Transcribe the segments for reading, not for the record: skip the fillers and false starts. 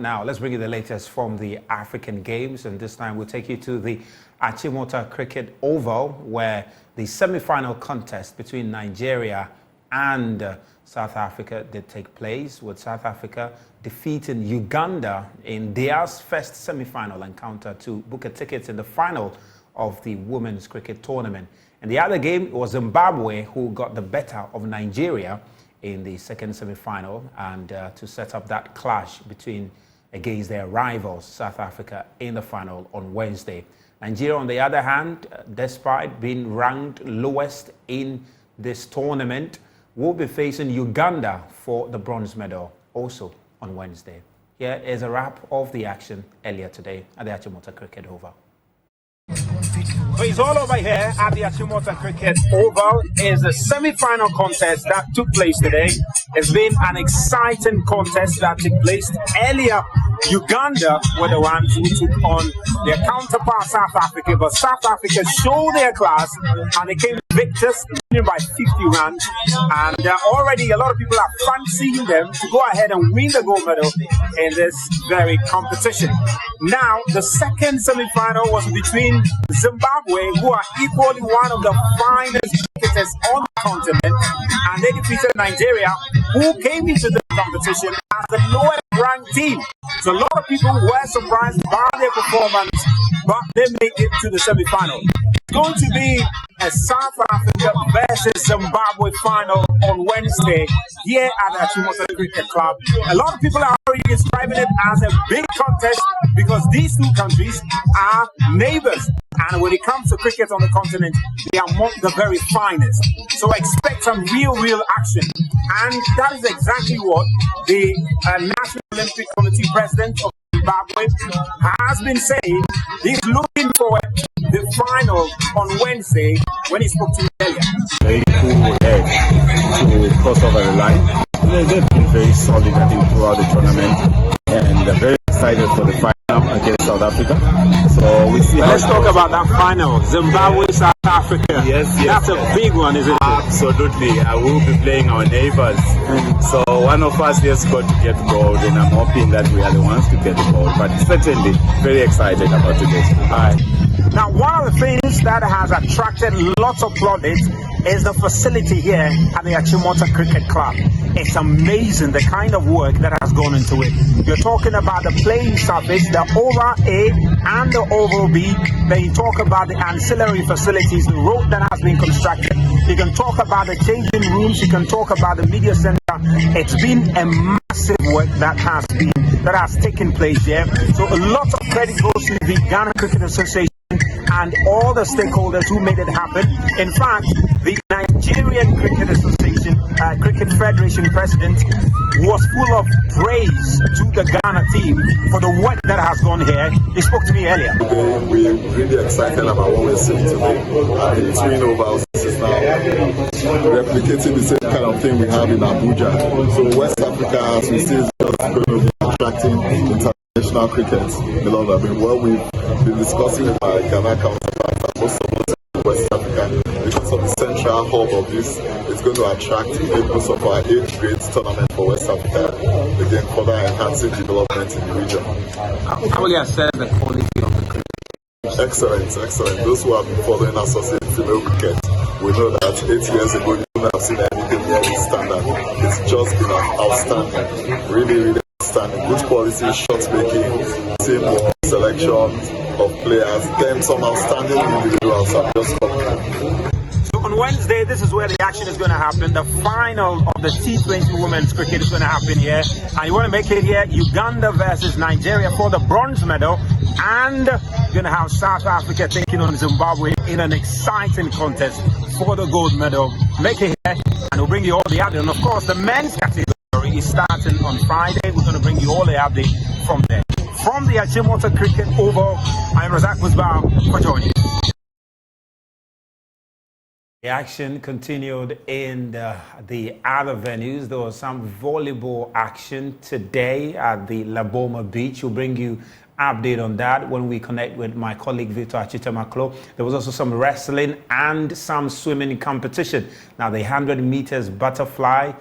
Now, let's bring you the latest from the African Games, and this time we'll take you to the Achimota Cricket Oval, where the semi-final contest between Nigeria and South Africa did take place, with South Africa defeating Uganda in their first semi-final encounter to book a ticket in the final of the women's cricket tournament. And the other game was Zimbabwe, who got the better of Nigeria in the second semi-final, and to set up that clash against their rivals, South Africa, in the final on Wednesday. Nigeria, on the other hand, despite being ranked lowest in this tournament, will be facing Uganda for the bronze medal also on Wednesday. Here is a wrap of the action earlier today at the Achimota Cricket Oval. So it's all over here at the Achimota Cricket Oval. Is a semi-final contest that took place today. It's been an exciting contest that took place earlier. Uganda were the ones who took on their counterpart South Africa, but South Africa showed their class and they came victors, winning by 50 runs. And already a lot of people are fancying them to go ahead and win the gold medal in this very competition. Now, the second semi-final was between Zimbabwe, who are equally one of the finest cricketers on the continent, and they defeated Nigeria, who came into the competition as the lowest ranked team. So a lot of people were surprised by their performance, but they made it to the semi-final. It's going to be a South Africa versus Zimbabwe final on Wednesday here at the Achimota Cricket Club. A lot of people are already describing it as a big contest because these two countries are neighbors. And when it comes to cricket on the continent, they are among the very finest. So expect some real action. And that is exactly what the National Olympic Committee president of Zimbabwe has been saying. He's looking forward to the final on Wednesday when he spoke to me earlier. Very cool edge to cross over the line. They've been very solid, I think, throughout the tournament, and they're very excited for the final against South Africa. So we see. Let's talk about that final, Zimbabwe, South Africa. Yes. That's a big one, isn't it? Absolutely. I will be playing our neighbors. So one of us has got to get gold, and I'm hoping that we are the ones to get the gold. But certainly very excited about today's game. All right. Now, one of the things that has attracted lots of plaudits is the facility here at the Achimota Cricket Club. It's amazing the kind of work that has gone into it. You're talking about the playing surface, the Oval A and the Oval B. Then you talk about the ancillary facilities, the road that has been constructed. You can talk about the changing rooms. You can talk about the media center. It's been a massive work that has taken place here. So a lot of credit goes to the Ghana Cricket Association and all the stakeholders who made it happen. In fact, the Nigerian Cricket Association, Cricket Federation president was full of praise to the Ghana team for the work that has gone here. He spoke to me earlier. We're really excited about what we're seeing today. The twin ovals is now replicating the same kind of thing we have in Abuja. So West Africa, as we see, is just going to be attracting international cricket. What we've been discussing with my Ghana counterparts and most of us in West Africa, because of the central hub of this, it's going to attract most of our age grades tournament for West Africa, again further enhancing development in the region. How will you assess the quality of the cricket? Excellent. Those who have been following associated female cricket, we know that 8 years ago you wouldn't have seen anything near this standard. It's just been outstanding, really outstanding. Good quality shot making, team selection of players, then some outstanding individuals have just come. So on Wednesday, this is where the action is going to happen. The final of the T20 women's cricket is going to happen here. And you want to make it here, Uganda versus Nigeria for the bronze medal. And you're going to have South Africa taking on Zimbabwe in an exciting contest for the gold medal. Make it here, and we'll bring you all the update. And of course, the men's category is starting on Friday. We're going to bring you all the update from there. From the Achimota Cricket Oval, I'm Razak Musbah for joining. The action continued in the other venues. There was some volleyball action today at the Laboma Beach. We'll bring you update on that when we connect with my colleague Victor Achitamaklo. There was also some wrestling and some swimming competition. Now, the 100 meters butterfly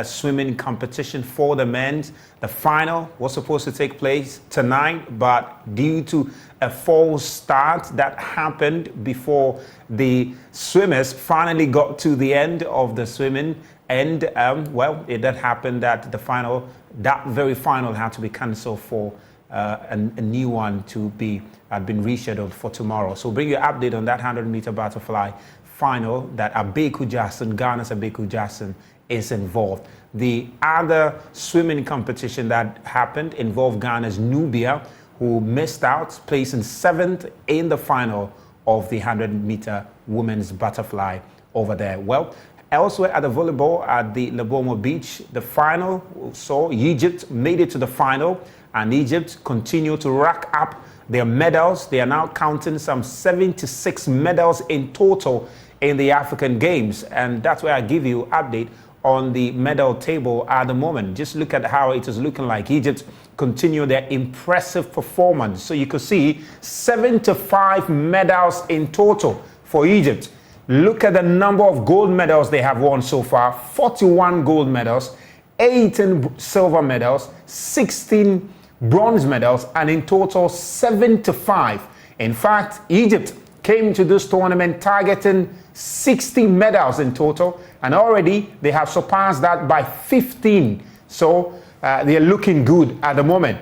swimming competition for the men, the final was supposed to take place tonight, but due to a false start that happened before the swimmers finally got to the end of the swimming, and well, it did happen that that very final had to be cancelled for a new one had been rescheduled for tomorrow. So bring you an update on that 100-meter butterfly final that Abeku Jackson, Ghana's Abeku Jackson, is involved. The other swimming competition that happened involved Ghana's Nubia, who missed out, placing 7th in the final of the 100-meter women's butterfly over there. Well, elsewhere at the volleyball at the Labomo Beach, the final saw Egypt made it to the final, and Egypt continue to rack up their medals. They are now counting some 76 medals in total in the African Games, and that's where I give you update on the medal table at the moment. Just look at how it is looking like. Egypt continue their impressive performance. So you could see 75 medals in total for Egypt. Look at the number of gold medals they have won so far: 41 gold medals, 18 silver medals, 16 bronze medals, and in total 75. In fact, Egypt came to this tournament targeting 60 medals in total, and already they have surpassed that by 15. So they are looking good at the moment.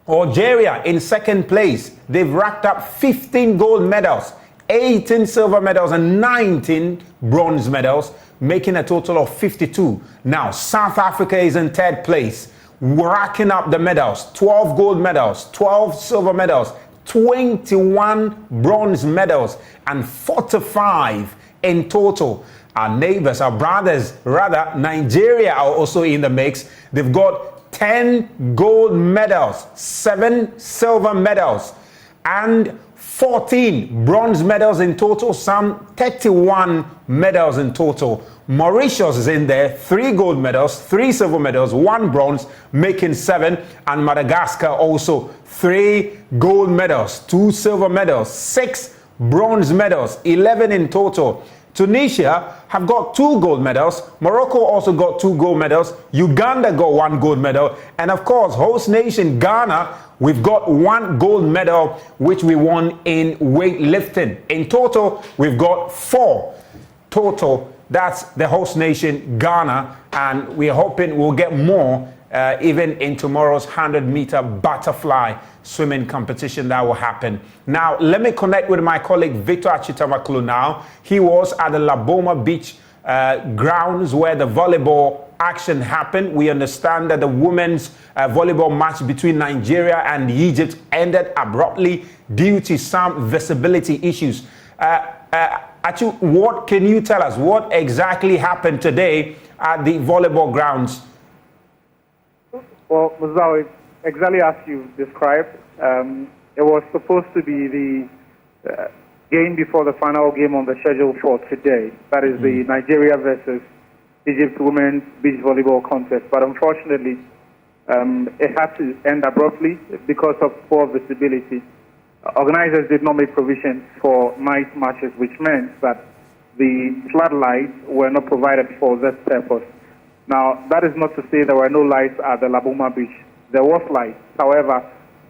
Algeria in second place. They've racked up 15 gold medals, 18 silver medals, and 19 bronze medals, making a total of 52. Now, South Africa is in third place, racking up the medals: 12 gold medals, 12 silver medals, 21 bronze medals, and 45 in total. Our neighbors, our brothers, rather, Nigeria are also in the mix. They've got 10 gold medals, 7 silver medals, and 14 bronze medals in total, some 31 medals in total. Mauritius is in there, 3 gold medals, 3 silver medals, 1 bronze, making 7. And Madagascar also 3 gold medals, 2 silver medals, 6 bronze medals, 11 in total. Tunisia have got 2 gold medals. Morocco also got 2 gold medals. Uganda got 1 gold medal. And of course, host nation Ghana, we've got 1 gold medal, which we won in weightlifting. In total, we've got 4 total. That's the host nation Ghana, and we're hoping we'll get more even in tomorrow's 100-meter butterfly swimming competition that will happen. Now, let me connect with my colleague Victor Achitamaklo now. He was at the Laboma Beach grounds where the volleyball action happened. We understand that the women's volleyball match between Nigeria and Egypt ended abruptly due to some visibility issues. Achu, what can you tell us? What exactly happened today at the volleyball grounds? Well, Muzao, exactly as you described, it was supposed to be the game before the final game on the schedule for today. That is the Nigeria versus Egypt women's beach volleyball contest. But unfortunately, it had to end abruptly because of poor visibility. Organizers did not make provision for night matches, which meant that the floodlights were not provided for this purpose. Now, that is not to say there were no lights at the Laboma Beach. There was lights. However,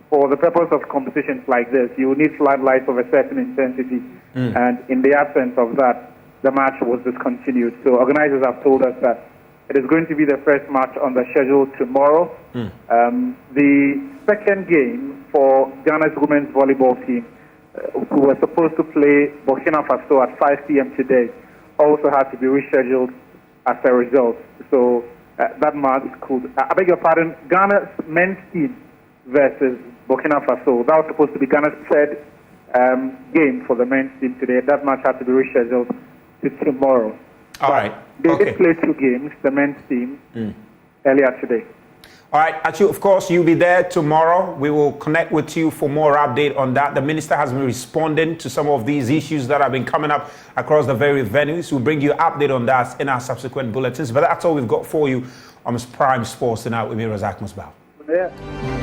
for the purpose of competitions like this, you need floodlights of a certain intensity. And in the absence of that, the match was discontinued. So organizers have told us that it is going to be the first match on the schedule tomorrow. The second game for Ghana's women's volleyball team, who were supposed to play Burkina Faso at 5 p.m. today, also had to be rescheduled as a result. So that match could, I beg your pardon, Ghana's men's team versus Burkina Faso. That was supposed to be Ghana's third game for the men's team today. That match had to be rescheduled to tomorrow. All right. They did play 2 games, the men's team, earlier today. All right, Achu, of course, you'll be there tomorrow. We will connect with you for more update on that. The minister has been responding to some of these issues that have been coming up across the various venues. We'll bring you update on that in our subsequent bulletins. But that's all we've got for you on Prime Sports tonight with me, Razak Musbah. Yeah.